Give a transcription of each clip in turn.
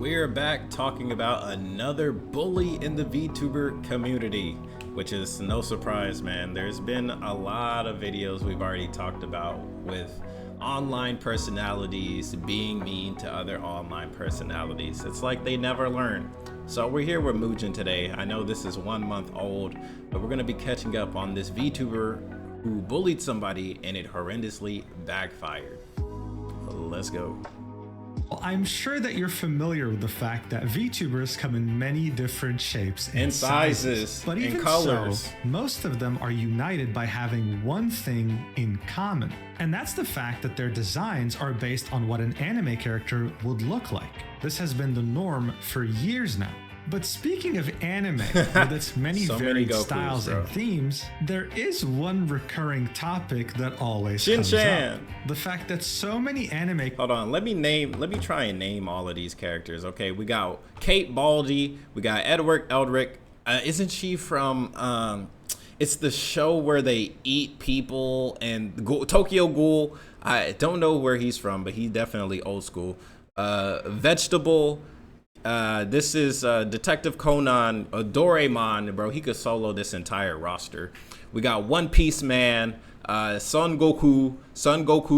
We're back talking about another bully in the VTuber community, which is no surprise, man. There's been a lot of videos we've already talked about with online personalities being mean to other online personalities. It's like they never learn. So we're here with Mujin today. I know this is 1 month old, but we're gonna be catching up on this VTuber who bullied somebody and it horrendously backfired. Let's go. Well, I'm sure that you're familiar with the fact that VTubers come in many different shapes and sizes, but even colors. So, most of them are united by having one thing in common, and that's the fact that their designs are based on what an anime character would look like. This has been the norm for years now. But speaking of anime, with its many varied styles and themes, there is one recurring topic that always comes up. The fact that so many anime... Hold on, let me try and name all of these characters. Okay, we got Kate Baldy, we got Edward Eldrick. Isn't she from, it's the show where they eat people, and Tokyo Ghoul. I don't know where he's from, but he's definitely old school. Vegetable. This is Detective Conan, Doraemon, bro. He could solo this entire roster. We got One Piece Man, Son Goku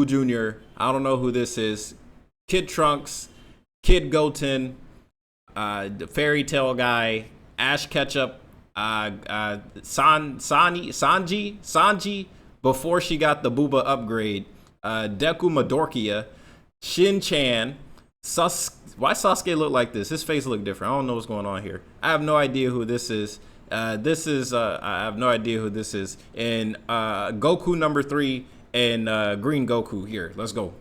Jr. I don't know who this is. Kid Trunks, Kid Goten, the Fairy Tale guy, Ash Ketchup, Sanji before she got the Booba upgrade, Deku Midoriya, Shin-chan, why Sasuke look like this? His face look different. I don't know what's going on here. I have no idea who this is. I have no idea who this is. And Goku number 3 and Green Goku here. Let's go.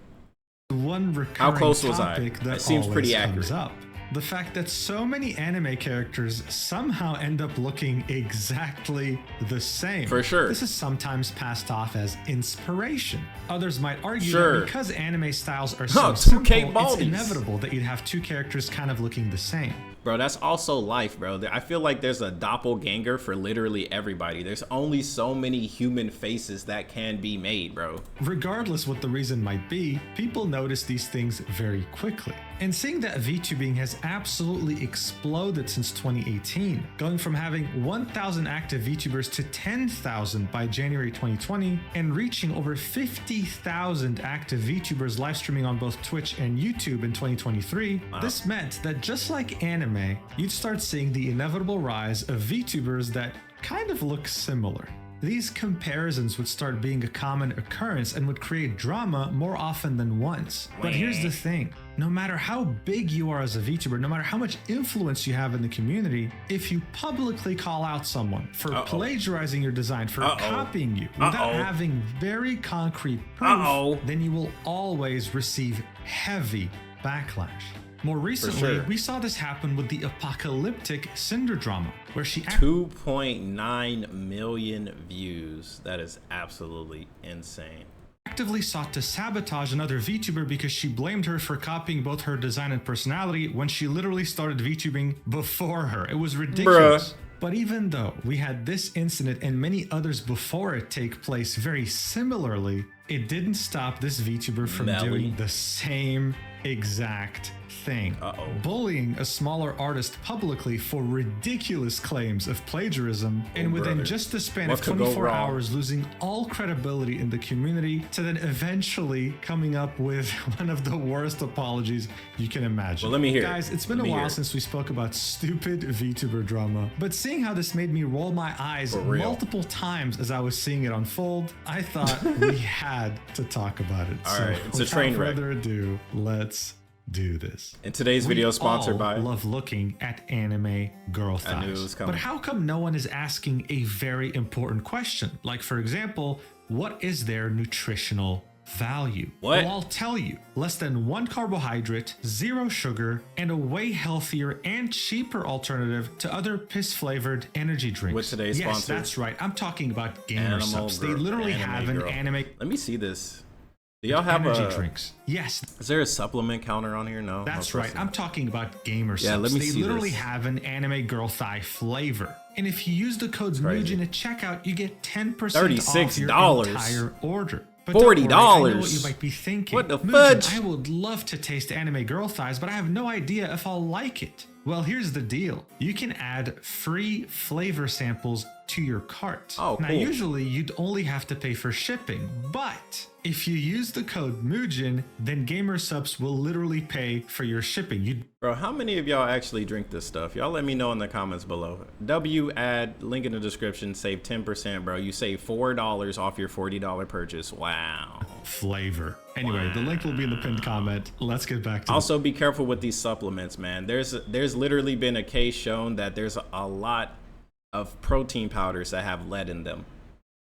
One recurring How close was I? That seems pretty accurate. Up. The fact that so many anime characters somehow end up looking exactly the same. For sure. This is sometimes passed off as inspiration. Others might argue that because anime styles are so simple, it's inevitable that you'd have two characters kind of looking the same. Bro, that's also life, bro. I feel like there's a doppelganger for literally everybody. There's only so many human faces that can be made, bro. Regardless what the reason might be, people notice these things very quickly. And seeing that VTubing has absolutely exploded since 2018, going from having 1,000 active VTubers to 10,000 by January 2020, and reaching over 50,000 active VTubers live streaming on both Twitch and YouTube in 2023, this meant that just like anime, you'd start seeing the inevitable rise of VTubers that kind of look similar. These comparisons would start being a common occurrence and would create drama more often than once. But here's the thing, no matter how big you are as a VTuber, no matter how much influence you have in the community, if you publicly call out someone for plagiarizing your design, for copying you, without having very concrete proof, then you will always receive heavy backlash. More recently, we saw this happen with the apocalyptic Cinder drama, where she 2.9 million views. That is absolutely insane. Actively sought to sabotage another VTuber because she blamed her for copying both her design and personality when she literally started VTubing before her. It was ridiculous. But even though we had this incident and many others before it take place very similarly, it didn't stop this VTuber from doing the same exact thing. Bullying a smaller artist publicly for ridiculous claims of plagiarism, and within just the span of 24 hours losing all credibility in the community, to then eventually coming up with one of the worst apologies you can imagine. Well, let me hear. Guys, it's been a while since we spoke about stupid VTuber drama, but seeing how this made me roll my eyes multiple times as I was seeing it unfold, I thought we had to talk about it. All right, it's a train wreck. Without further ado, let's do this. And today's video is sponsored by... We love looking at anime girl thighs. I knew it was coming. But how come no one is asking a very important question? Like, for example, what is their nutritional value? What? Well, I'll tell you. Less than 1 carbohydrate, 0 sugar, and a way healthier and cheaper alternative to other piss-flavored energy drinks. What's today's sponsor? Yes, that's right. I'm talking about Gamer Subs. They literally have an anime... Let me see this. Do y'all have energy drinks? Yes. Is there a supplement counter on here? No. That's right. I'm talking about Gamer Subs. Yeah, let me see. They literally have an anime girl thigh flavor. And if you use the codes Mujin at checkout, you get 10% off your entire order. But don't worry, I know what $40. you might be thinking. What the Mujin, fudge? I would love to taste anime girl thighs, but I have no idea if I'll like it. Well, here's the deal. You can add free flavor samples to your cart. Oh, Now, cool. usually you'd only have to pay for shipping, but if you use the code Mujin, then Gamer Subs will literally pay for your shipping. Bro, how many of y'all actually drink this stuff? Y'all let me know in the comments below. W ad, link in the description, save 10%, bro. You save $4 off your $40 purchase. Wow. Flavor. Anyway, the link will be in the pinned comment. Let's get back to Also, be careful with these supplements, man. There's literally been a case shown that there's a lot of protein powders that have lead in them,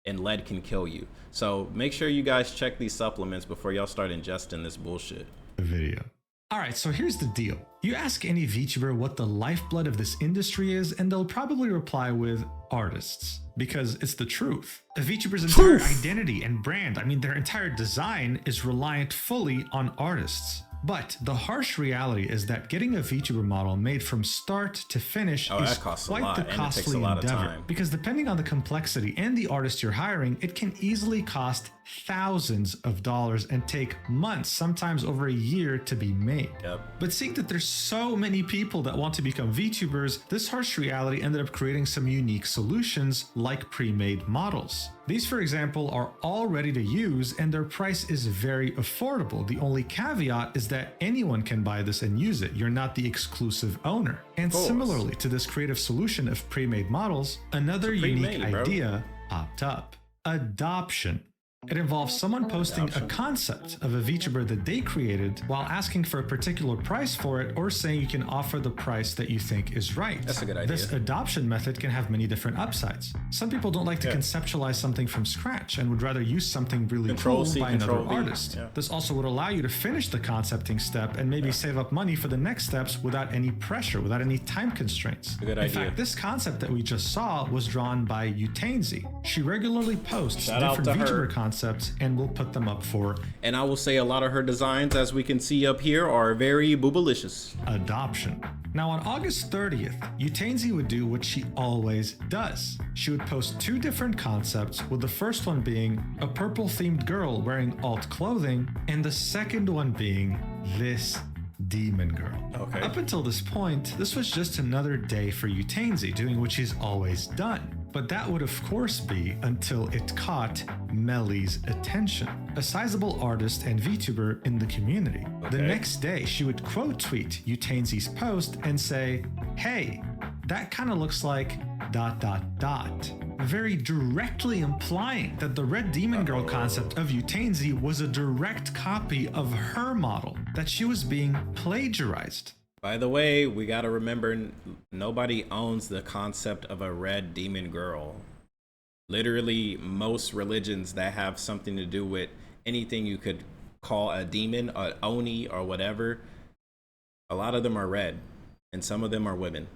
and lead can kill you. So make sure you guys check these supplements before y'all start ingesting this bullshit. the video. All right, so here's the deal. You ask any VTuber what the lifeblood of this industry is, and they'll probably reply with artists, because it's the truth. A VTuber's entire identity and brand, I mean, their entire design is reliant fully on artists. But the harsh reality is that getting a VTuber model made from start to finish is quite the costly endeavor. Because depending on the complexity and the artist you're hiring, it can easily cost thousands of dollars and take months, sometimes over a year, to be made. But seeing that there's so many people that want to become VTubers, this harsh reality ended up creating some unique solutions like pre-made models. These, for example, are all ready to use and their price is very affordable. The only caveat is that anyone can buy this and use it. You're not the exclusive owner. And similarly to this creative solution of pre-made models, another unique idea popped up: adoption. It involves someone posting a concept of a VTuber that they created while asking for a particular price for it, or saying you can offer the price that you think is right. That's a good idea. This adoption method can have many different upsides. Some people don't like to conceptualize something from scratch and would rather use something really cool by another artist. This also would allow you to finish the concepting step and maybe save up money for the next steps without any pressure, without any time constraints. In fact, this concept that we just saw was drawn by Utainzy. She regularly posts different VTuber concepts and we'll put them up for. And I will say a lot of her designs, as we can see up here, are very boobalicious. Adoption. Now on August 30th, Utainzy would do what she always does. She would post two different concepts, with the first one being a purple themed girl wearing alt clothing, and the second one being this demon girl. Up until this point, this was just another day for Utainzy, doing what she's always done. But that would of course be until it caught Mely's attention, a sizable artist and VTuber in the community. The next day, she would quote tweet Utainzy's post and say, "Hey, that kind of looks like ... very directly implying that the Red Demon Girl concept of Utainzy was a direct copy of her model, that she was being plagiarized. By the way, we gotta remember, nobody owns the concept of a red demon girl. Literally, most religions that have something to do with anything you could call a demon, an oni, or whatever, a lot of them are red, and some of them are women.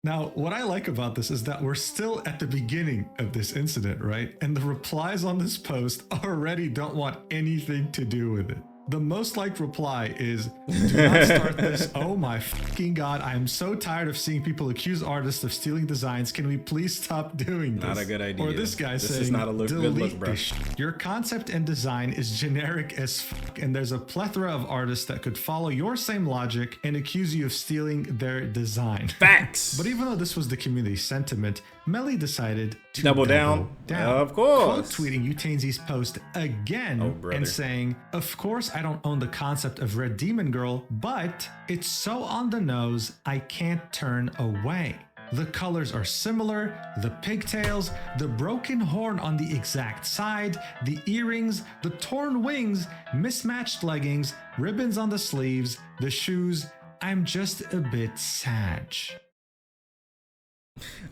Now, what I like about this is that we're still at the beginning of this incident, right? And the replies on this post already don't want anything to do with it. The most liked reply is, "Do not start this. Oh my fucking god, I am so tired of seeing people accuse artists of stealing designs. Can we please stop doing this?" Not a good idea. Or this guy saying, is not a good look, bro. Your concept and design is generic as fuck, and there's a plethora of artists that could follow your same logic and accuse you of stealing their design. Facts! But even though this was the community sentiment, Mely decided to double down. Of course. Quote tweeting Utainzy's post again and saying, "Of course I don't own the concept of Red Demon Girl, but it's so on the nose I can't turn away. The colors are similar, the pigtails, the broken horn on the exact side, the earrings, the torn wings, mismatched leggings, ribbons on the sleeves, the shoes. I'm just a bit sad."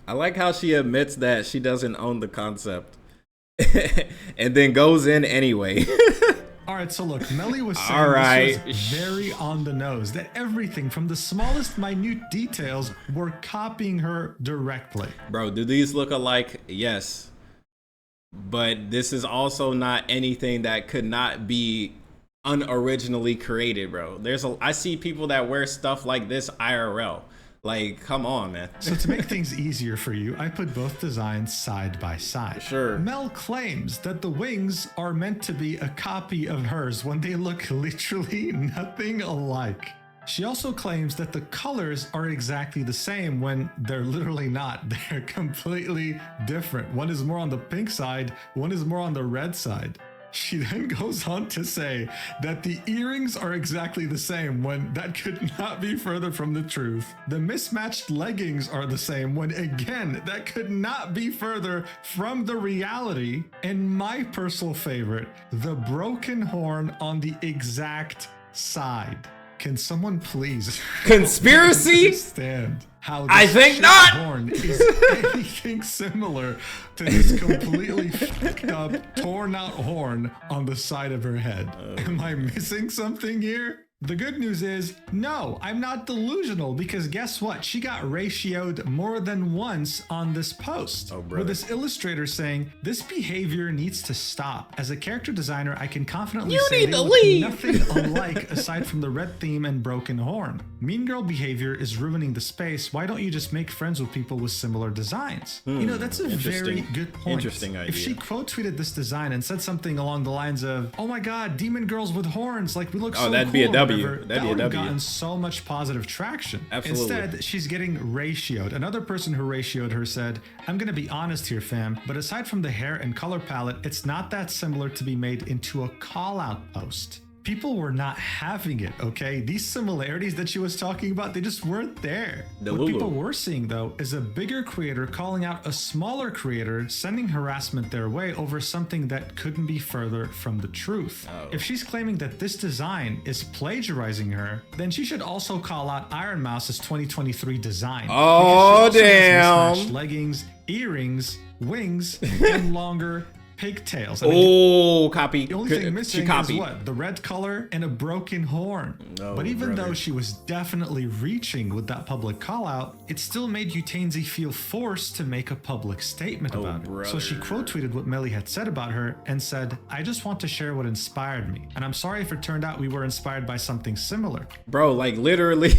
I like how she admits that she doesn't own the concept and then goes in anyway. All right, so look, Mely was saying this was very on the nose, that everything from the smallest minute details were copying her directly. Bro, do these look alike? Yes. But this is also not anything that could not be unoriginally created, bro. I see people that wear stuff like this IRL. Like, come on, man. So to make things easier for you, I put both designs side by side. Sure. Mel claims that the wings are meant to be a copy of hers when they look literally nothing alike. She also claims that the colors are exactly the same when they're literally not. They're completely different. One is more on the pink side, one is more on the red side. She then goes on to say that the earrings are exactly the same when that could not be further from the truth. The mismatched leggings are the same when, again, that could not be further from the reality. And my personal favorite, the broken horn on the exact side. Can someone please Conspiracy? understand how I this think shit not. horn is anything similar to this completely fucked up, torn out horn on the side of her head? Am I missing something here? The good news is, no, I'm not delusional, because guess what? She got ratioed more than once on this post. With this illustrator saying, this behavior needs to stop. As a character designer, I can confidently say they look nothing alike aside from the red theme and broken horn. Mean girl behavior is ruining the space. Why don't you just make friends with people with similar designs? You know, that's a very good point. Interesting idea. If she quote tweeted this design and said something along the lines of, oh my God, demon girls with horns, like we look so cool. That'd be a W. That'd be a would have W. gotten so much positive traction. Absolutely. Instead, she's getting ratioed. Another person who ratioed her said, I'm gonna be honest here, fam, but aside from the hair and color palette, it's not that similar to be made into a call-out post. People were not having it, okay? These similarities that she was talking about, they just weren't there. What people were seeing, though, is a bigger creator calling out a smaller creator, sending harassment their way over something that couldn't be further from the truth. If she's claiming that this design is plagiarizing her, then she should also call out Iron Mouse's 2023 design. Oh, because she also has damn. mismatched leggings, earrings, wings, and longer pigtails. Copy. The only thing missing is what? The red color and a broken horn. But even though she was definitely reaching with that public call out, it still made Utenzi feel forced to make a public statement about it. So she quote tweeted what Mely had said about her and said, I just want to share what inspired me. And I'm sorry if it turned out we were inspired by something similar. Bro, like literally,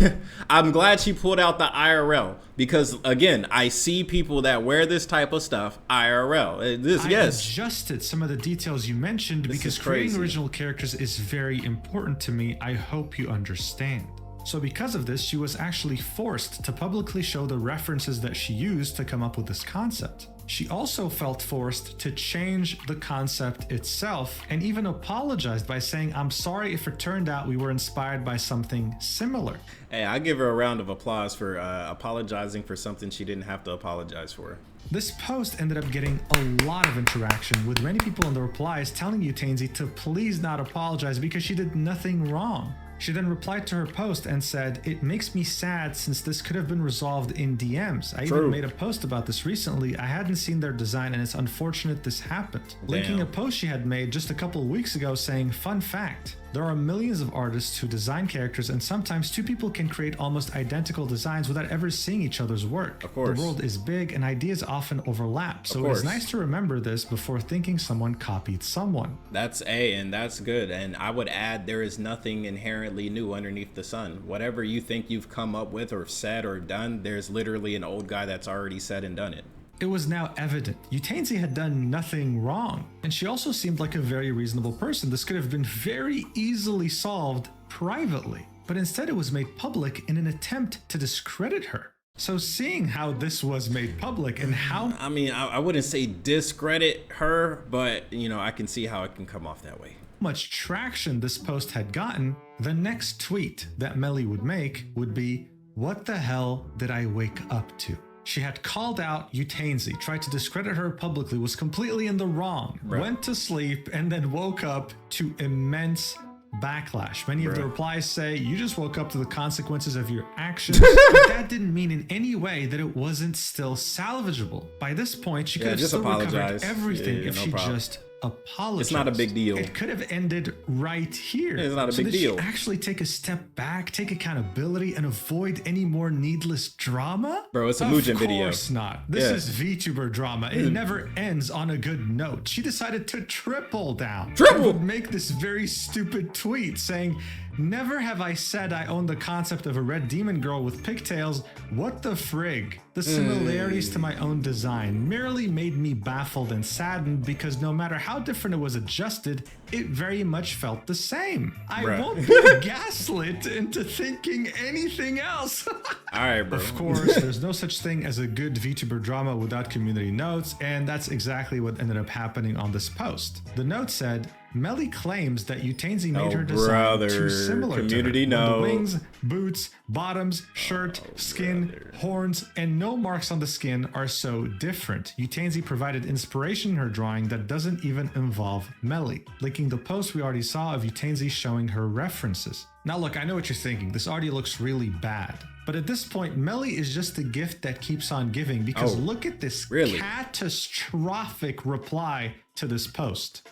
I'm glad she pulled out the IRL because again, I see people that wear this type of stuff IRL. I adjusted some of the details you mentioned because creating original characters is very important to me. I hope you understand. So because of this, she was actually forced to publicly show the references that she used to come up with this concept. She also felt forced to change the concept itself and even apologized by saying, I'm sorry if it turned out we were inspired by something similar. Hey, I give her a round of applause for apologizing for something she didn't have to apologize for. This post ended up getting a lot of interaction, with many people in the replies telling Utenzi to please not apologize because she did nothing wrong. She then replied to her post and said, it makes me sad since this could have been resolved in DMs. I even made a post about this recently. I hadn't seen their design and it's unfortunate this happened. Linking a post she had made just a couple of weeks ago saying, fun fact, there are millions of artists who design characters and sometimes two people can create almost identical designs without ever seeing each other's work. Of course. The world is big and ideas often overlap. So it is nice to remember this before thinking someone copied someone. And that's good. And I would add, there is nothing inherently new underneath the sun. Whatever you think you've come up with or said or done, there's literally an old guy that's already said and done it. It was now evident Utenzi had done nothing wrong, and she also seemed like a very reasonable person. This could have been very easily solved privately, but instead it was made public in an attempt to discredit her. So seeing how this was made public and how... I mean, I wouldn't say discredit her, but, you know, I can see how it can come off that way. Much traction this post had gotten, the next tweet that Mely would make would be, what the hell did I wake up to? She had called out Utenzi, tried to discredit her publicly, was completely in the wrong, went to sleep, and then woke up to immense backlash. Many of the replies say, you just woke up to the consequences of your actions. But that didn't mean in any way that it wasn't still salvageable. By this point, she could have still recovered everything if she just apologize. It's not a big deal. It could have ended right here. It's not a big deal. She actually take a step back, take accountability, and avoid any more needless drama? Bro, it's a Mujin video. Of course not. This is VTuber drama. It never ends on a good note. She decided to triple down. She would make this very stupid tweet saying, Never have I said I own the concept of a red demon girl with pigtails. What the frig? The similarities to my own design merely made me baffled and saddened because no matter how different it was adjusted, it very much felt the same. I won't be gaslit into thinking anything else. All right, bro. Of course, there's no such thing as a good VTuber drama without community notes, and that's exactly what ended up happening on this post. The note said, Mely claims that Utainzy made her design too similar community to her. note. The wings, boots, bottoms, shirt, skin, horns, and no marks on the skin are so different. Utainzy provided inspiration in her drawing that doesn't even involve Mely, linking the post we already saw of Utainzy showing her references. Now look, I know what you're thinking. This already looks really bad. But at this point, Mely is just the gift that keeps on giving because look at this catastrophic reply to this post.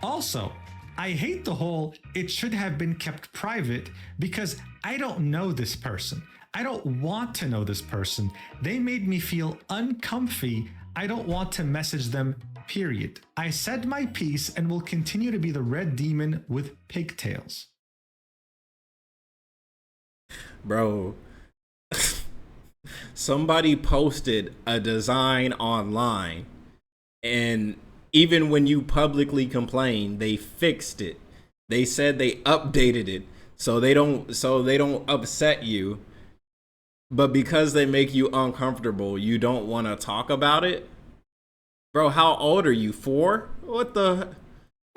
Also, I hate the whole it should have been kept private because I don't know this person. I don't want to know this person. They made me feel uncomfy. I don't want to message them, period. I said my piece and will continue to be the red demon with pigtails. Bro, somebody posted a design online, and even when you publicly complain, they fixed it. They said they updated it so they don't upset you. But because they make you uncomfortable, you don't want to talk about it. Bro, how old are you? 4? What the?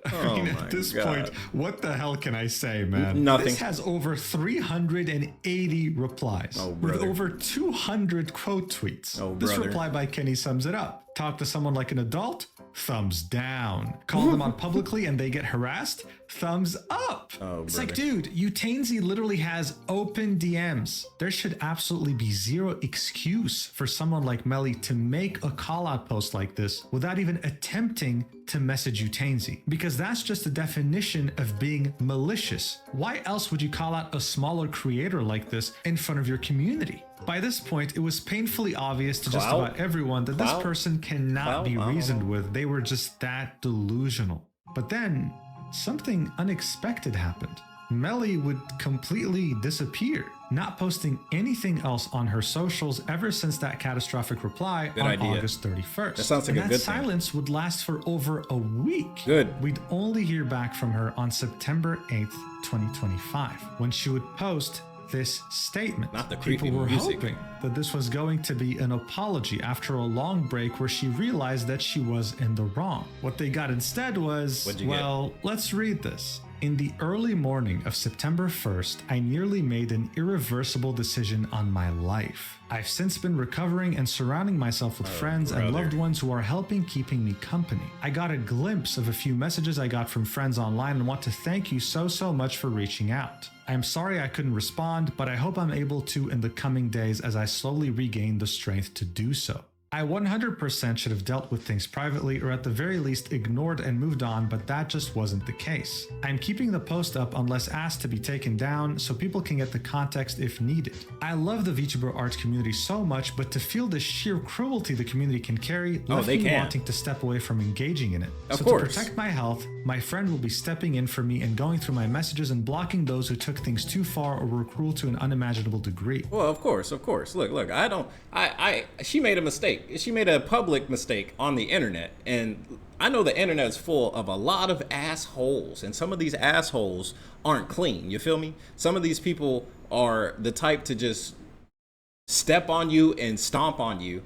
I mean, at this point, what the hell can I say, man? Nothing. This has over 380 replies with over 200 quote tweets. This reply by Kenny sums it up. Talk to someone like an adult? Thumbs down. Call them out publicly and they get harassed? Thumbs up. It's like, dude, Utainzy literally has open DMs. There should absolutely be zero excuse for someone like Mely to make a call out post like this without even attempting to message Utainzy, because that's just the definition of being malicious. Why else would you call out a smaller creator like this in front of your community? By this point, it was painfully obvious to just about everyone that this person cannot be reasoned with. They were just that delusional. But then, something unexpected happened. Mely would completely disappear, not posting anything else on her socials ever since that catastrophic reply on August 31st. That sounds like a good thing. That silence would last for over a week. We'd only hear back from her on September 8th, 2025, when she would post this statement. Not the creepy People were music. hoping that this was going to be an apology after a long break where she realized that she was in the wrong. What they got instead was, well, let's read this. In the early morning of September 1st, I nearly made an irreversible decision on my life. I've since been recovering and surrounding myself with friends and loved ones who are helping keeping me company. I got a glimpse of a few messages I got from friends online and want to thank you so much for reaching out. I'm sorry I couldn't respond, but I hope I'm able to in the coming days as I slowly regain the strength to do so. I 100% should have dealt with things privately or at the very least ignored and moved on, but that just wasn't the case. I'm keeping the post up unless asked to be taken down so people can get the context if needed. I love the VTuber art community so much, but to feel the sheer cruelty the community can carry left me wanting to step away from engaging in it. So to protect my health, my friend will be stepping in for me and going through my messages and blocking those who took things too far or were cruel to an unimaginable degree. Well, of course. Look, she made a mistake. She made a public mistake on the internet, and I know the internet is full of a lot of assholes, and some of these assholes aren't clean. You feel me? Some of these people are the type to just step on you and stomp on you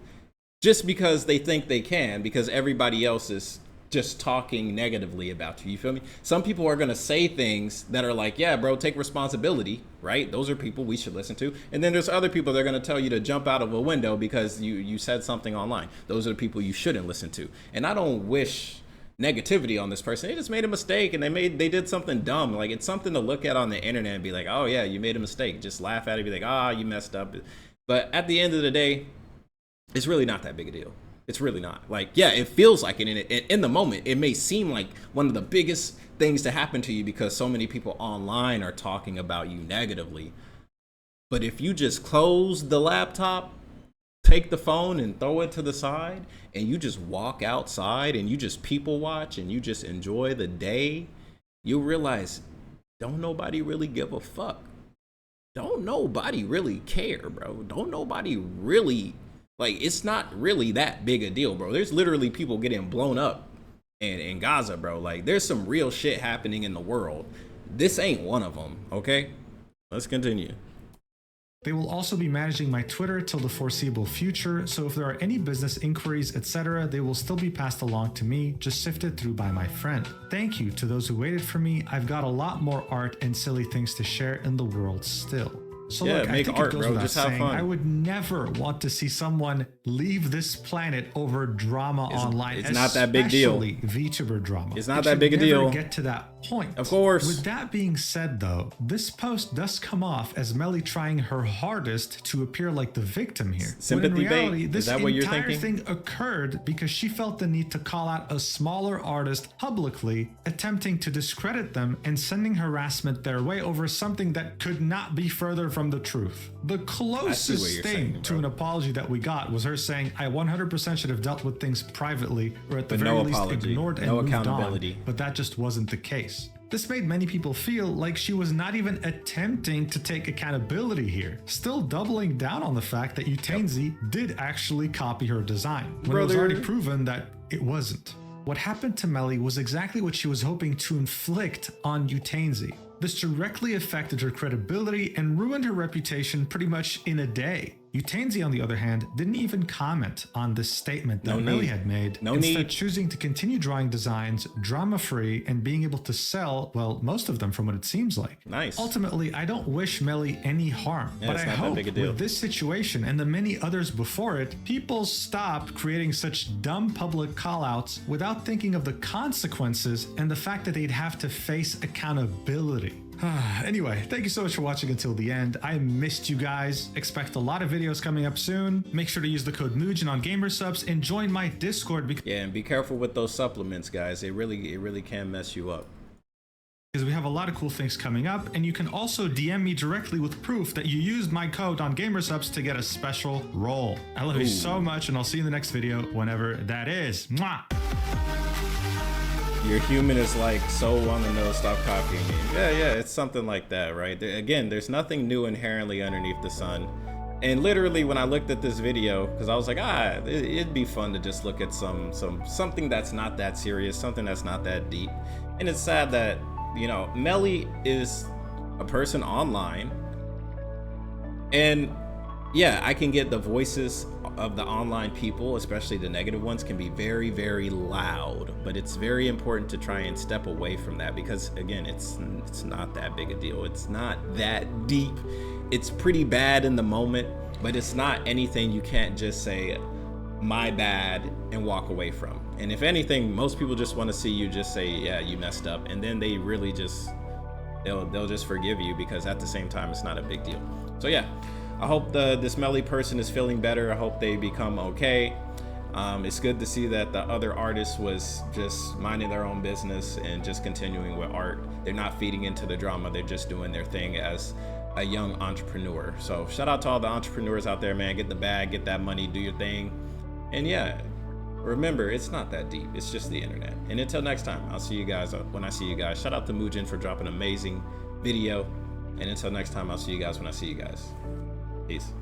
just because they think they can, because everybody else is just talking negatively about you. You feel me? Some people are going to say things that are like, yeah, bro, take responsibility, right? Those are people we should listen to. And then there's other people that are going to tell you to jump out of a window because you said something online. Those are the people you shouldn't listen to. And I don't wish negativity on this person. They just made a mistake and they did something dumb. Like, it's something to look at on the internet and be like, oh yeah, you made a mistake. Just laugh at it, be like, you messed up. But at the end of the day, it's really not that big a deal. It's really not. Like, yeah, it feels like it. In the moment, it may seem like one of the biggest things to happen to you because so many people online are talking about you negatively. But if you just close the laptop, take the phone and throw it to the side, and you just walk outside and you just people watch and you just enjoy the day, you'll realize don't nobody really give a fuck. Don't nobody really care, bro. Don't nobody really, like, it's not really that big a deal, bro. There's literally people getting blown up in Gaza, bro. Like, there's some real shit happening in the world. This ain't one of them, okay? Let's continue. They will also be managing my Twitter till the foreseeable future, so if there are any business inquiries, etc., they will still be passed along to me, just sifted through by my friend. Thank you to those who waited for me. I've got a lot more art and silly things to share in the world still. So yeah, look, make I think art, it goes bro. without Just have saying, fun. I would never want to see someone leave this planet over drama online. It's not that big deal. Especially VTuber drama. It's not that big a deal. Get to that point. Of course. With that being said, though, this post does come off as Mely trying her hardest to appear like the victim here. Sympathy when in reality, bait? this Is that what you're entire thinking? thing occurred because she felt the need to call out a smaller artist publicly, attempting to discredit them and sending harassment their way over something that could not be further from the truth. The closest thing to an apology that we got was her saying, I 100% should have dealt with things privately, or at the very least ignored and moved on, but that just wasn't the case. This made many people feel like she was not even attempting to take accountability here, still doubling down on the fact that Utenzi did actually copy her design, when it was already proven that it wasn't. What happened to Mely was exactly what she was hoping to inflict on Utenzi. This directly affected her credibility and ruined her reputation pretty much in a day. Utenzi, on the other hand, didn't even comment on this statement that Mely had made, instead choosing to continue drawing designs drama-free and being able to sell, well, most of them from what it seems like. Nice. Ultimately, I don't wish Mely any harm, but I hope with this situation and the many others before it, people stop creating such dumb public call-outs without thinking of the consequences and the fact that they'd have to face accountability. Anyway, thank you so much for watching until the end. I missed you guys. Expect a lot of videos coming up soon. Make sure to use the code Mujin on Gamersubs and join my Discord. Yeah, and be careful with those supplements, guys. It really can mess you up. Because we have a lot of cool things coming up, and you can also DM me directly with proof that you used my code on Gamersubs to get a special role. I love you so much, and I'll see you in the next video, whenever that is. Mwah! Your human is like so on the nose, stop copying me. Yeah, it's something like that, right? Again, there's nothing new inherently underneath the sun. And literally when I looked at this video, because I was like, it'd be fun to just look at something that's not that serious, something that's not that deep. And it's sad that, you know, Mely is a person online. And yeah, I can get the voices of the online people, especially the negative ones, can be very, very loud, but it's very important to try and step away from that because, again, it's not that big a deal. It's not that deep. It's pretty bad in the moment, but it's not anything you can't just say, my bad, and walk away from. And if anything, most people just want to see you just say, yeah, you messed up, and then they really just, they'll just forgive you because at the same time, it's not a big deal. So yeah. I hope this Mely person is feeling better. I hope they become okay. It's good to see that the other artist was just minding their own business and just continuing with art. They're not feeding into the drama. They're just doing their thing as a young entrepreneur. So shout out to all the entrepreneurs out there, man. Get the bag, get that money, do your thing. And yeah, remember, it's not that deep. It's just the internet. And until next time, I'll see you guys when I see you guys. Shout out to Mujin for dropping an amazing video. And until next time, I'll see you guys when I see you guys. Peace.